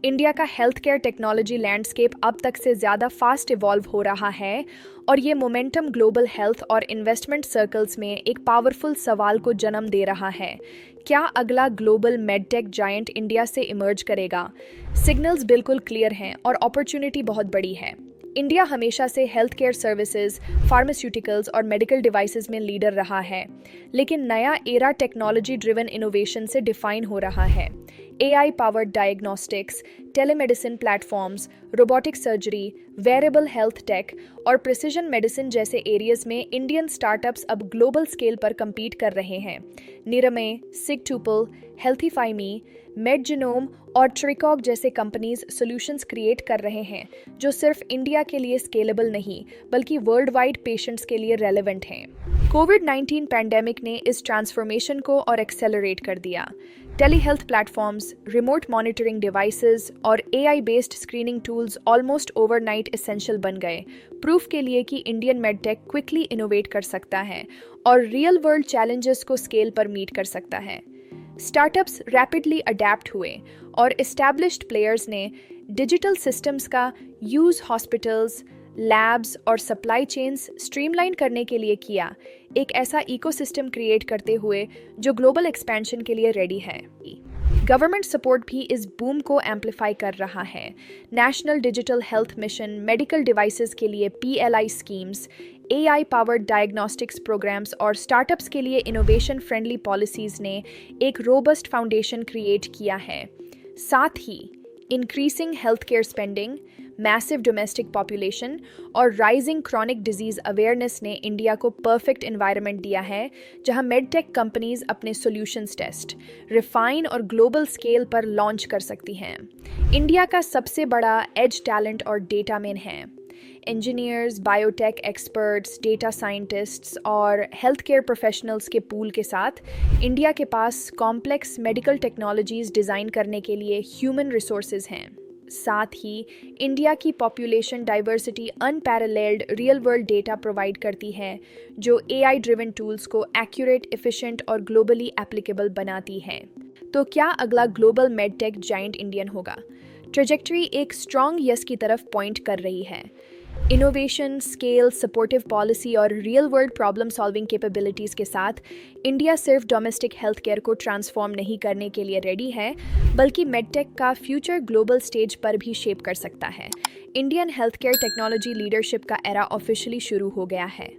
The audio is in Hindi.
इंडिया का हेल्थ केयर टेक्नोलॉजी लैंडस्केप अब तक से ज़्यादा फास्ट इवॉल्व हो रहा है और ये मोमेंटम ग्लोबल हेल्थ और इन्वेस्टमेंट सर्कल्स में एक पावरफुल सवाल को जन्म दे रहा है। क्या अगला ग्लोबल मेडटेक जायंट इंडिया से इमर्ज करेगा? सिग्नल्स बिल्कुल क्लियर हैं और अपॉर्चुनिटी बहुत बड़ी है। इंडिया हमेशा से हेल्थ केयर सर्विसेज, फार्मास्यूटिकल्स और मेडिकल डिवाइसेस में लीडर रहा है, लेकिन नया एरा टेक्नोलॉजी ड्रिवन इनोवेशन से डिफाइन हो रहा है। AI powered diagnostics, telemedicine platforms, robotic surgery, wearable health tech और प्रिसिजन मेडिसिन जैसे एरियाज में इंडियन स्टार्टअप्स अब ग्लोबल स्केल पर compete कर रहे हैं। निरमे, सिगटुपल, हेल्थीफाइमी, मेडजिनोम और ट्रिकॉग जैसे कंपनीज सॉल्यूशंस क्रिएट कर रहे हैं जो सिर्फ इंडिया के लिए स्केलेबल नहीं बल्कि वर्ल्ड वाइड पेशेंट्स के लिए रेलेवेंट हैं। कोविड-19 पैंडेमिक ने इस ट्रांसफॉर्मेशन को और एक्सेलरेट कर दिया। Tele health platforms, remote monitoring devices और AI based screening tools almost overnight essential बन गए, प्रूफ के लिए कि इंडियन मेडटेक क्विकली इनोवेट कर सकता है और रियल वर्ल्ड चैलेंजेस को स्केल पर मीट कर सकता है। स्टार्टअप्स रैपिडली अडेप्ट हुए और एस्टैब्लिश्ड प्लेयर्स ने डिजिटल सिस्टम्स का यूज़ हॉस्पिटल्स, लैब्स और सप्लाई चेन्स स्ट्रीमलाइन करने के लिए किया, एक ऐसा इकोसिस्टम क्रिएट करते हुए जो ग्लोबल एक्सपेंशन के लिए रेडी है। गवर्नमेंट सपोर्ट भी इस बूम को एम्पलीफाई कर रहा है। National digital health mission, medical devices के लिए PLI schemes, AI powered diagnostics programmes और स्टार्टअप्स के लिए इनोवेशन फ्रेंडली पॉलिसीज ने एक रोबस्ट फाउंडेशन क्रिएट किया है। साथ ही increasing health care spending, massive domestic population और राइजिंग क्रॉनिक डिजीज अवेयरनेस ने इंडिया को परफेक्ट एनवायरनमेंट दिया है जहां मेडटेक कंपनीज अपने सॉल्यूशंस टेस्ट, रिफाइन और ग्लोबल स्केल पर लॉन्च कर सकती हैं। इंडिया का सबसे बड़ा एज टैलेंट और डेटा मेन है। Engineers, biotech experts, data scientists और हेल्थ केयर प्रोफेशनल्स के पूल के साथ इंडिया के पास कॉम्प्लेक्स मेडिकल टेक्नोलॉजीज डिज़ाइन करने के लिए ह्यूमन रिसोर्सेज हैं। साथ ही इंडिया की population diversity unparalleled real world data provide करती है जो AI ड्रिवन टूल्स को एक्यूरेट, एफिशिएंट और ग्लोबली एप्लीकेबल बनाती है। तो क्या अगला ग्लोबल मेडटेक जायंट इंडियन होगा? ट्रेजेक्टरी एक स्ट्रॉन्ग यस की तरफ पॉइंट कर रही है। इनोवेशन, स्केल, सपोर्टिव पॉलिसी और real world problem solving capabilities के साथ इंडिया सिर्फ डोमेस्टिक हेल्थ केयर को ट्रांसफॉर्म नहीं करने के लिए रेडी है बल्कि मेडटेक का फ्यूचर ग्लोबल स्टेज पर भी शेप कर सकता है। Indian health care technology leadership का एरा ऑफिशियली शुरू हो गया है।